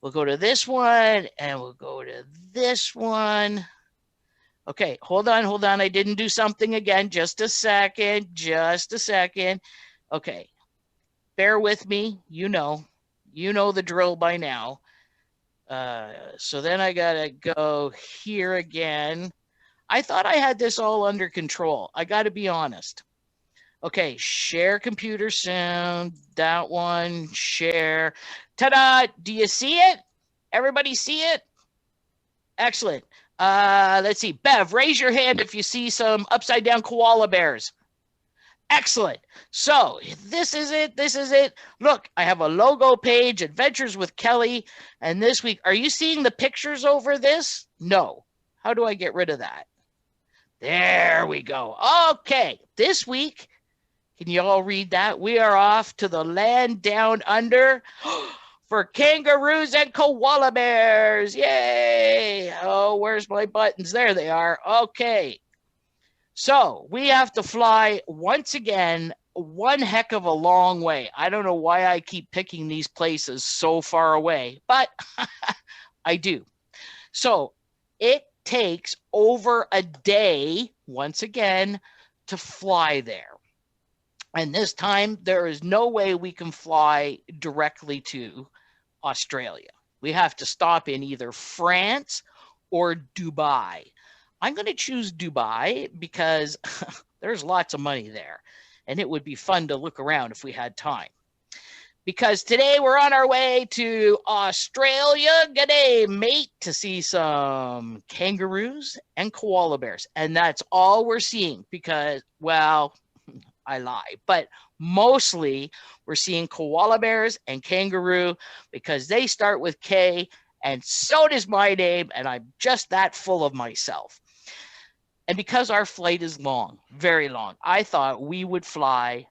We'll go to this one, and we'll go to this one. Okay, hold on. I didn't do something again. Just a second. Okay, bear with me. You know the drill by now. So then I gotta go here again. I thought I had this all under control. I gotta be honest. Okay, share computer soon. That one, share. Ta-da! Do you see it? Everybody see it? Excellent. Let's see. Bev, raise your hand if you see some upside down koala bears. Excellent. So this is it. Look, I have a logo page, Adventures with Kelly. And this week, are you seeing the pictures over this? No. How do I get rid of that? There we go. Okay. This week, can you all read that? We are off to the land down under for kangaroos and koala bears. Yay. Oh, where's my buttons? There they are. Okay. So we have to fly once again, one heck of a long way. I don't know why I keep picking these places so far away, but I do. So it takes over a day, once again, to fly there. And this time, there is no way we can fly directly to Australia. We have to stop in either France or Dubai. I'm going to choose Dubai because there's lots of money there. And it would be fun to look around if we had time. Because today we're on our way to Australia, g'day, mate, to see some kangaroos and koala bears. And that's all we're seeing because, well, I lie. But mostly we're seeing koala bears and kangaroo because they start with K, and so does my name, and I'm just that full of myself. And because our flight is long, very long, I thought we would fly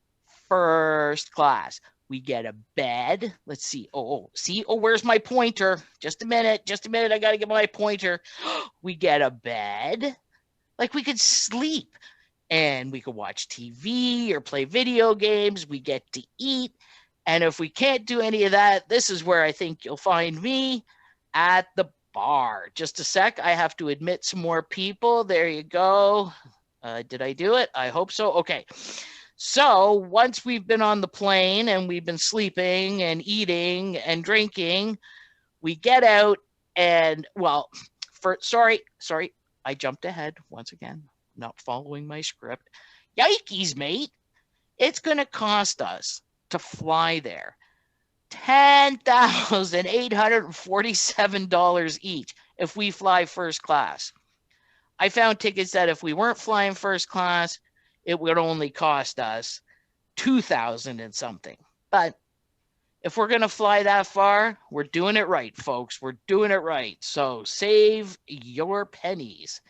first class. We get a bed. Let's see. See? Where's my pointer? Just a minute. I got to get my pointer. We get a bed. Like we could sleep and we could watch TV or play video games. We get to eat. And if we can't do any of that, this is where I think you'll find me at the bar. Just a sec. I have to admit some more people. There you go. Did I do it? I hope so. Okay. So once we've been on the plane and we've been sleeping and eating and drinking, we get out and, well, sorry, I jumped ahead once again, not following my script. Yikes, mate. It's going to cost us to fly there $10,847 each if we fly first class. I found tickets that if we weren't flying first class, it would only cost us $2,000 and something. But if we're going to fly that far, we're doing it right, folks. We're doing it right. So save your pennies.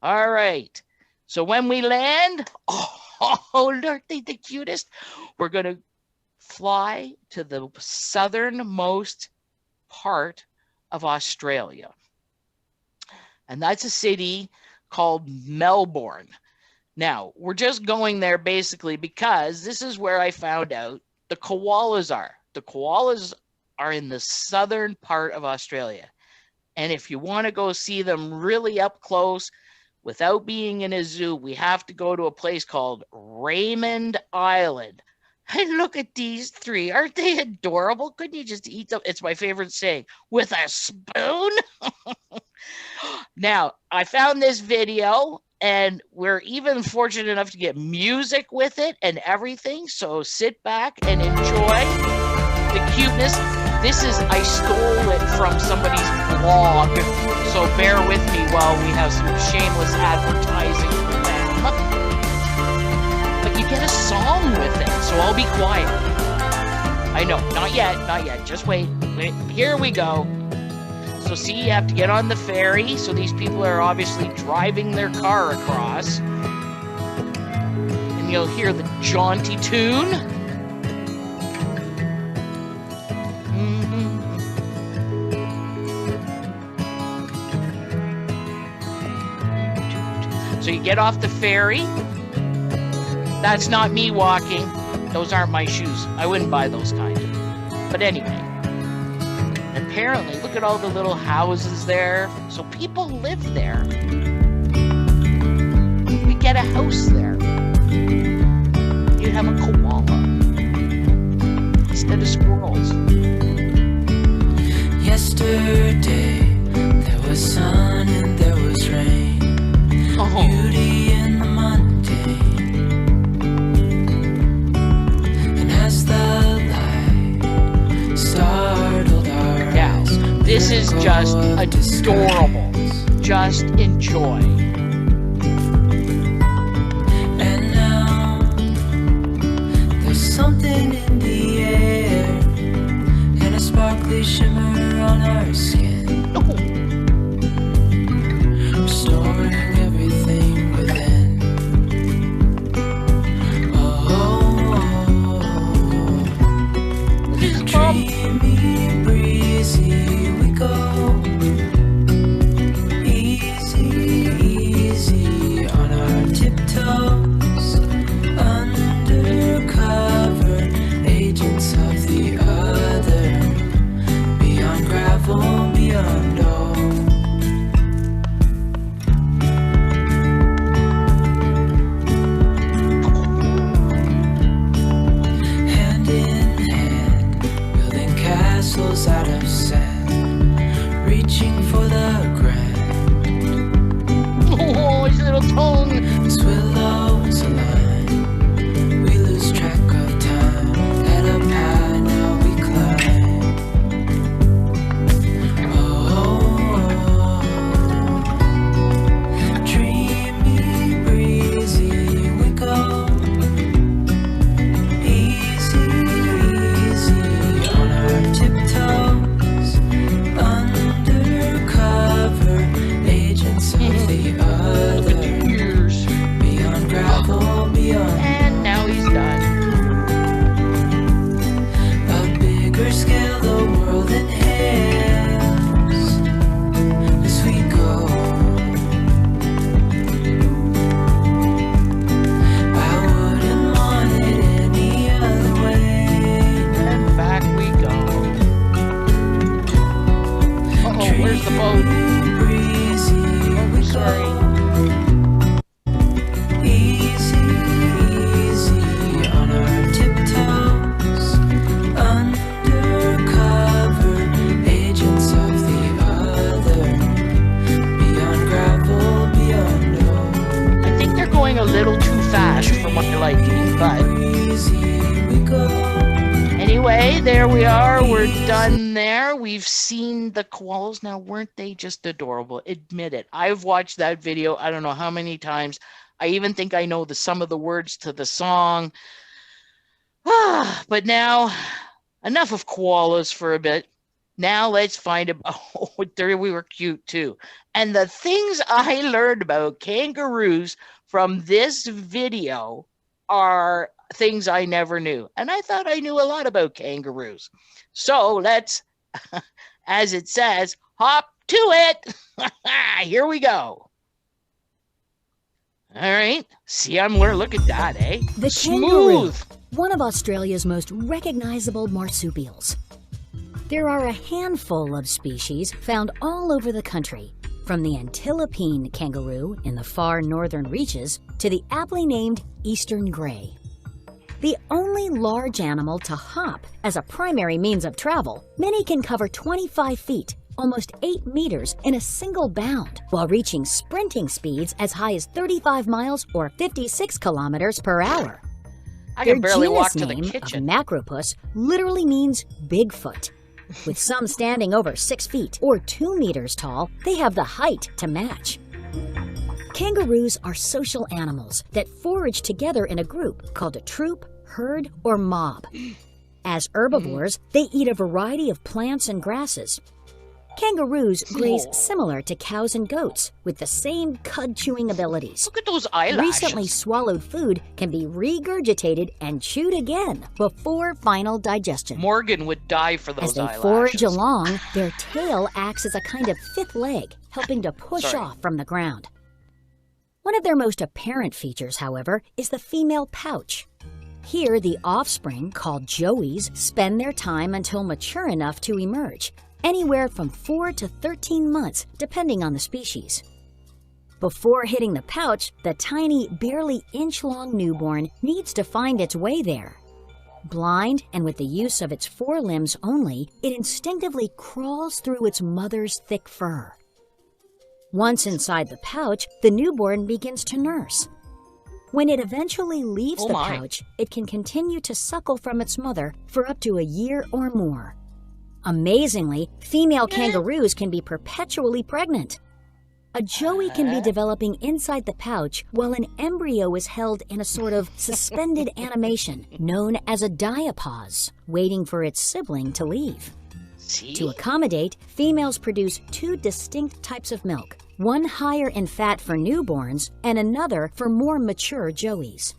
All right. So when we land, aren't they the cutest? We're going to fly to the southernmost part of Australia. And that's a city called Melbourne. Now, we're just going there basically because this is where I found out the koalas are. The koalas are in the southern part of Australia. And if you want to go see them really up close without being in a zoo, we have to go to a place called Raymond Island. And look at these three. Aren't they adorable? Couldn't you just eat them? It's my favorite saying. With a spoon? Now, I found this video, and we're even fortunate enough to get music with it and everything. So sit back and enjoy the cuteness. I stole it from somebody's blog. So bear with me while we have some shameless advertising for them. But you get a song with it, so I'll be quiet. I know, not yet. Just wait. Here we go. So see, you have to get on the ferry. So these people are obviously driving their car across. And you'll hear the jaunty tune. So you get off the ferry. That's not me walking. Those aren't my shoes. I wouldn't buy those kind. But anyway. And apparently, look at all the little houses there. So people live there. We get a house there. You have a koala instead of squirrels. Yesterday, there was sun and there was rain. Oh. Beauty in the mundane. And as the light startled our eyes, this is just adorable. Just enjoy. And now, there's something in the air, and a sparkly shimmer on our skin, Oh. restoring everything within. Dreamy, breezy, we go. Easy, easy on our tiptoes. Undercover agents of the other. Beyond gravel, beyond all. Hand in hand, building castles out of sand, reaching for the grand. Oh, his little tongue. As willows align, we lose track of time. Head up high, now we climb. Dreamy, breezy, we go. Easy, easy on our tiptoes. Undercover agents of the other. Ears. Beyond gravel, beyond And now he's done. a bigger scale, the world inhales as we go. I wouldn't want it any other way. And back we go. Uh-oh, where's the boat? Breezy, we Sorry. go. Easy, easy on our tiptoes. Undercover agents of the other. Beyond gravel, beyond all. I think they're going a little too fast for my liking, but Breezy, we go. anyway, there we are. We're done there. We've seen the koalas. Now, weren't they just adorable? Admit it. I've watched that video I don't know how many times. I even think I know some of the words to the song. But now, enough of koalas for a bit. Now let's find about, oh, there we were cute too. And the things I learned about kangaroos from this video are things I never knew. And I thought I knew a lot about kangaroos. So let's, as it says, hop to it. Here we go. All right. See, I'm learning. Look at that, eh? The kangaroo, Smooth. one of Australia's most recognizable marsupials. There are a handful of species found all over the country, from the Antilope kangaroo in the far northern reaches to the aptly named eastern grey. The only large animal to hop as a primary means of travel, many can cover 25 feet, almost 8 meters in a single bound, while reaching sprinting speeds as high as 35 miles or 56 kilometers per hour. I can Their barely genus walk to the name kitchen. of Macropus literally means Bigfoot. With some standing over 6 feet or 2 meters tall, they have the height to match. Kangaroos are social animals that forage together in a group called a troop, herd, or mob. As herbivores, they eat a variety of plants and grasses. Kangaroos graze similar to cows and goats, with the same cud-chewing abilities. Look at those eyelashes. Recently swallowed food can be regurgitated and chewed again before final digestion. Morgan would die for those As they eyelashes. forage along, their tail acts as a kind of fifth leg, helping to push off from the ground. One of their most apparent features, however, is the female pouch. Here, the offspring, called joeys, spend their time until mature enough to emerge, anywhere from 4 to 13 months, depending on the species. Before hitting the pouch, the tiny, barely inch-long newborn needs to find its way there. Blind and with the use of its forelimbs only, it instinctively crawls through its mother's thick fur. Once inside the pouch, the newborn begins to nurse. When it eventually leaves the pouch, it can continue to suckle from its mother for up to a year or more. Amazingly, female kangaroos can be perpetually pregnant. A joey can be developing inside the pouch while an embryo is held in a sort of suspended animation known as a diapause, waiting for its sibling to leave. To accommodate, females produce 2 distinct types of milk, one higher in fat for newborns and another for more mature joeys.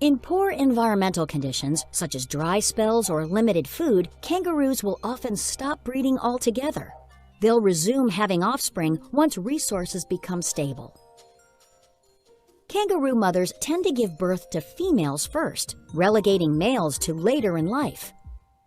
In poor environmental conditions, such as dry spells or limited food, kangaroos will often stop breeding altogether. They'll resume having offspring once resources become stable. Kangaroo mothers tend to give birth to females first, relegating males to later in life.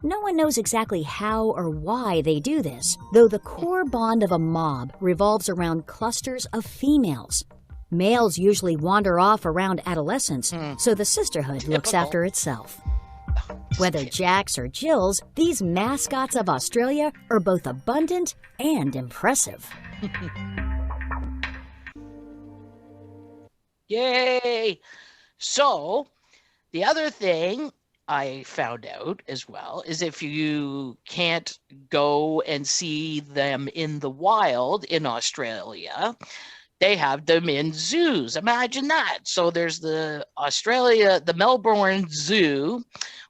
No one knows exactly how or why they do this, though the core bond of a mob revolves around clusters of females. Males usually wander off around adolescence, so the sisterhood looks after itself. Whether Jacks or Jills, these mascots of Australia are both abundant and impressive. Yay! So, the other thing I found out as well is if you can't go and see them in the wild in Australia, they have them in zoos. Imagine that. So there's the Melbourne Zoo,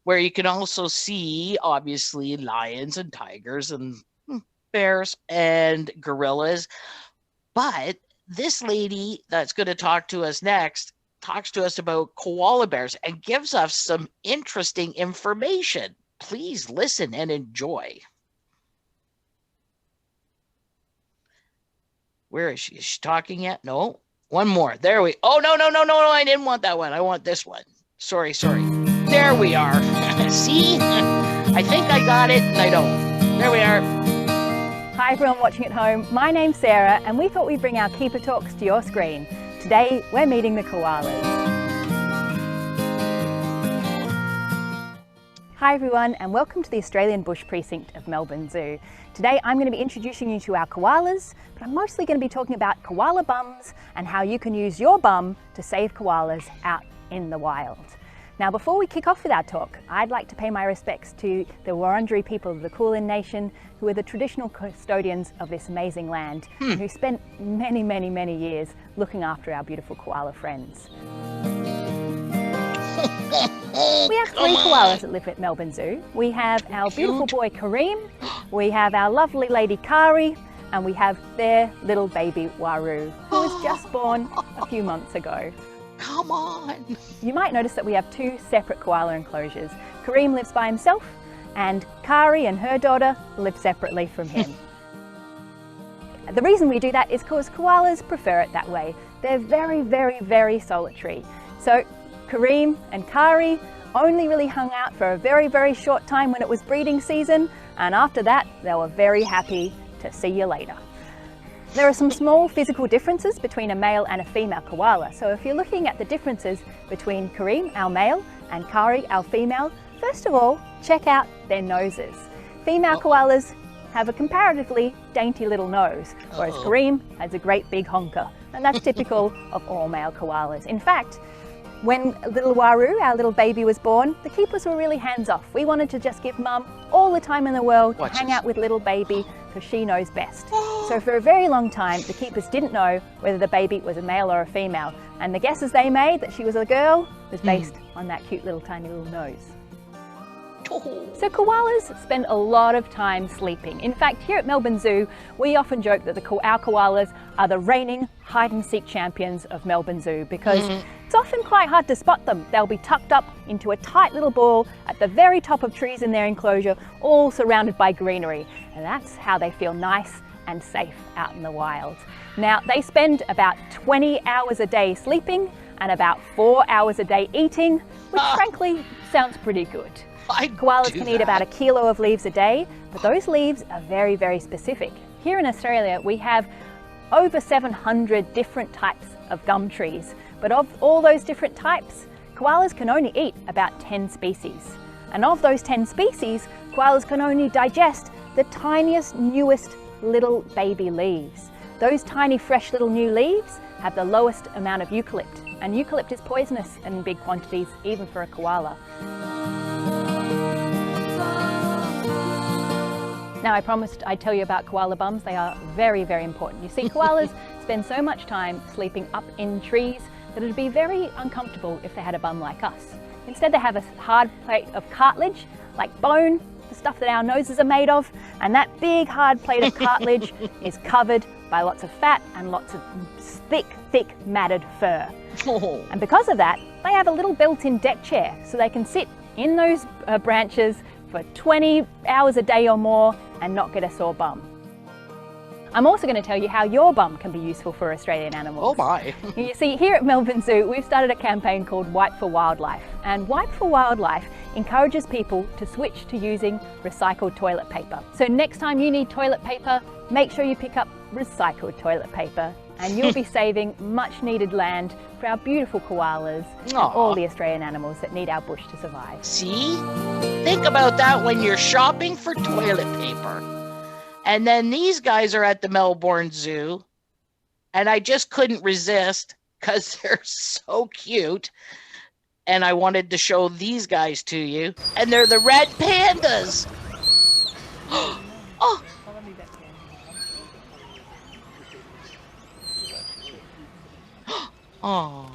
where you can also see, obviously, lions and tigers and bears and gorillas. But this lady that's going to talk to us next talks to us about koala bears and gives us some interesting information. Please listen and enjoy. Where is she? Is she talking yet? No. One more. There we. Oh, no. I didn't want that one. I want this one. Sorry. There we are. See? I think I got it, and I don't. There we are. Hi everyone watching at home. My name's Sarah, and we thought we'd bring our Keeper Talks to your screen. Today, we're meeting the koalas. Hi everyone, and welcome to the Australian Bush Precinct of Melbourne Zoo. Today I'm going to be introducing you to our koalas, but I'm mostly going to be talking about koala bums and how you can use your bum to save koalas out in the wild. Now before we kick off with our talk, I'd like to pay my respects to the Wurundjeri people of the Kulin Nation, who are the traditional custodians of this amazing land, and who spent many years looking after our beautiful koala friends. We have 3 koalas that live at Melbourne Zoo. We have our beautiful boy Kareem, we have our lovely lady Kari, and we have their little baby Waru, who was just born a few months ago. Come on. You might notice that we have 2 separate koala enclosures. Kareem lives by himself, and Kari and her daughter live separately from him. The reason we do that is because koalas prefer it that way. They're very solitary. So Kareem and Kari only really hung out for a very short time when it was breeding season, and after that they were very happy to see you later. There are some small physical differences between a male and a female koala. So if you're looking at the differences between Kareem, our male, and Kari, our female, first of all, check out their noses. Female koalas have a comparatively dainty little nose, whereas Kareem has a great big honker, and that's typical of all male koalas. In fact, when little Waru, our little baby, was born, the keepers were really hands-off. We wanted to just give mum all the time in the world to hang out with little baby, because she knows best. So for a very long time, the keepers didn't know whether the baby was a male or a female, and the guesses they made that she was a girl was based on that cute little tiny little nose. So koalas spend a lot of time sleeping. In fact, here at Melbourne Zoo, we often joke that our koalas are the reigning hide-and-seek champions of Melbourne Zoo, because it's often quite hard to spot them. They'll be tucked up into a tight little ball at the very top of trees in their enclosure, all surrounded by greenery. And that's how they feel nice and safe out in the wild. Now, they spend about 20 hours a day sleeping and about 4 hours a day eating, which frankly sounds pretty good. Koalas can eat about 1 kilo of leaves a day, but those leaves are very, very specific. Here in Australia, we have over 700 different types of gum trees, but of all those different types, koalas can only eat about 10 species. And of those 10 species, koalas can only digest the tiniest, newest little baby leaves. Those tiny, fresh little new leaves have the lowest amount of eucalypt, and eucalypt is poisonous in big quantities, even for a koala. Now, I promised I'd tell you about koala bums. They are very, very important. You see, koalas spend so much time sleeping up in trees that it'd be very uncomfortable if they had a bum like us. Instead, they have a hard plate of cartilage, like bone, the stuff that our noses are made of, and that big hard plate of cartilage is covered by lots of fat and lots of thick, matted fur. Oh. And because of that, they have a little built-in deck chair, so they can sit in those branches for 20 hours a day or more and not get a sore bum. I'm also going to tell you how your bum can be useful for Australian animals. Oh my. You see, here at Melbourne Zoo, we've started a campaign called Wipe for Wildlife. And Wipe for Wildlife encourages people to switch to using recycled toilet paper. So next time you need toilet paper, make sure you pick up recycled toilet paper, and you'll be saving much needed land for our beautiful koalas and all the Australian animals that need our bush to survive. See? Think about that when you're shopping for toilet paper. And then these guys are at the Melbourne Zoo, and I just couldn't resist because they're so cute. And I wanted to show these guys to you. And they're the red pandas. Oh. Oh,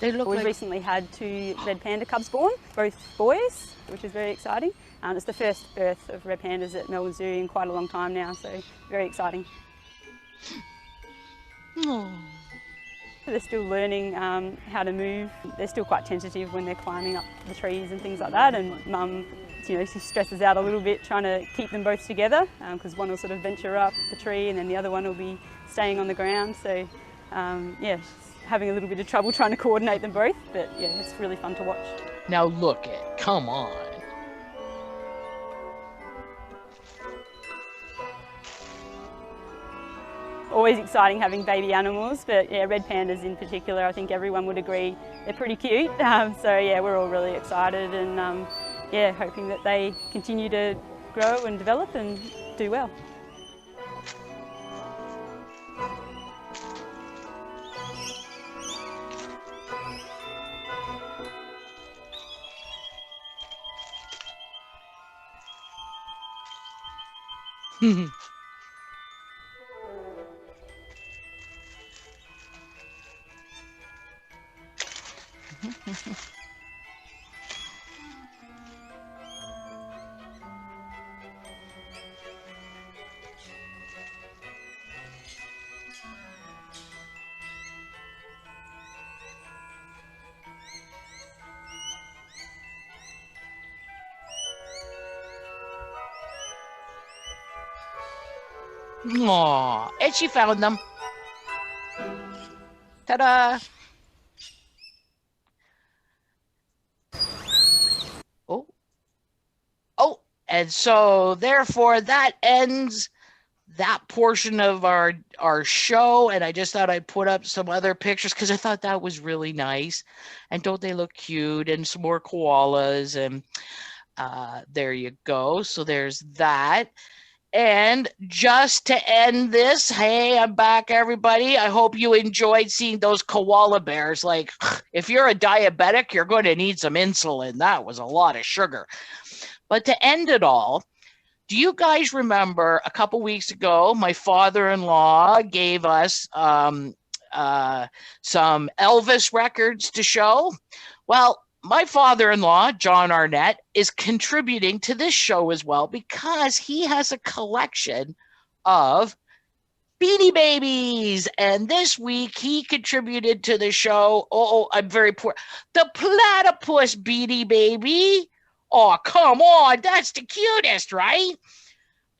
they look We've like... recently had 2 red panda cubs born, both boys, which is very exciting. It's the first birth of red pandas at Melbourne Zoo in quite a long time now, so very exciting. Oh. They're still learning how to move. They're still quite tentative when they're climbing up the trees and things like that, and Mum, she stresses out a little bit trying to keep them both together, because one will sort of venture up the tree and then the other one will be staying on the ground. So yeah, she's having a little bit of trouble trying to coordinate them both, but yeah, it's really fun to watch. Now look it, come on. Always exciting having baby animals, but yeah, red pandas in particular, I think everyone would agree they're pretty cute. So yeah, we're all really excited and yeah, hoping that they continue to grow and develop and do well. Aw, and she found them. Ta-da! Oh. Oh, and so therefore that ends that portion of our show, and I just thought I'd put up some other pictures because I thought that was really nice. And don't they look cute? And some more koalas, and there you go. So there's that. And just to end this, hey, I'm back, everybody. I hope you enjoyed seeing those koala bears. Like, if you're a diabetic, you're going to need some insulin. That was a lot of sugar. But to end it all, do you guys remember a couple weeks ago, my father-in-law gave us some Elvis records to show? Well, my father-in-law, John Arnett, is contributing to this show as well because he has a collection of Beanie Babies. And this week he contributed to the show. Oh, I'm very poor. The platypus Beanie Baby. Oh, come on. That's the cutest, right?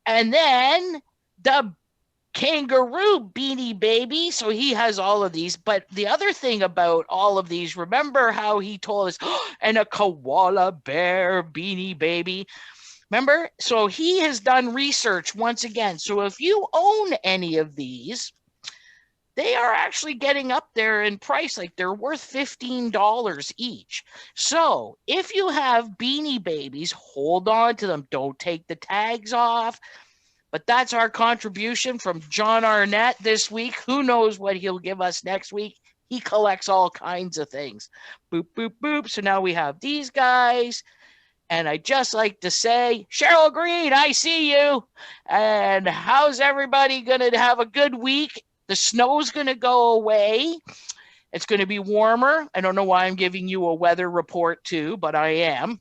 And then the kangaroo Beanie Baby. So he has all of these. But the other thing about all of these, remember how he told us, and a koala bear Beanie Baby. Remember? So he has done research once again. So if you own any of these, they are actually getting up there in price. Like they're worth $15 each. So if you have Beanie Babies, hold on to them. Don't take the tags off. But that's our contribution from John Arnett this week. Who knows what he'll give us next week? He collects all kinds of things. Boop, boop, boop. So now we have these guys. And I just like to say, Cheryl Green, I see you. And how's everybody going to have a good week? The snow's going to go away. It's going to be warmer. I don't know why I'm giving you a weather report too, but I am.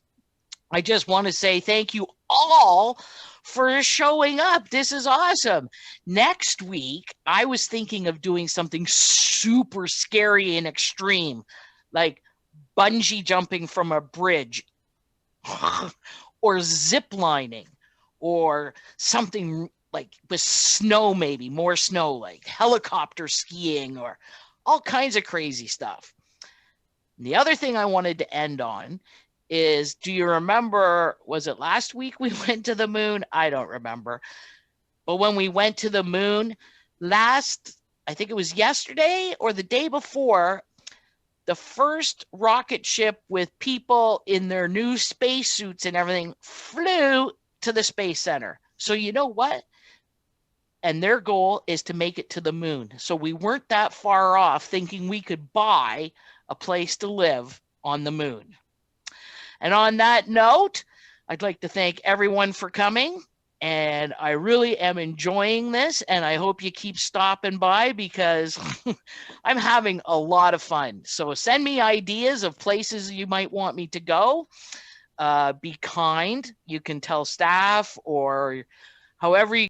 I just want to say thank you all for showing up. This is awesome. Next week, I was thinking of doing something super scary and extreme, like bungee jumping from a bridge or zip lining or something like with snow, maybe more snow, like helicopter skiing or all kinds of crazy stuff. And the other thing I wanted to end on is, do you remember, was it last week we went to the moon? I don't remember. But when we went to the moon I think it was yesterday or the day before, the first rocket ship with people in their new spacesuits and everything flew to the Space Center. So you know what? And their goal is to make it to the moon. So we weren't that far off thinking we could buy a place to live on the moon. And on that note, I'd like to thank everyone for coming. And I really am enjoying this. And I hope you keep stopping by because I'm having a lot of fun. So send me ideas of places you might want me to go. Be kind. You can tell staff or however you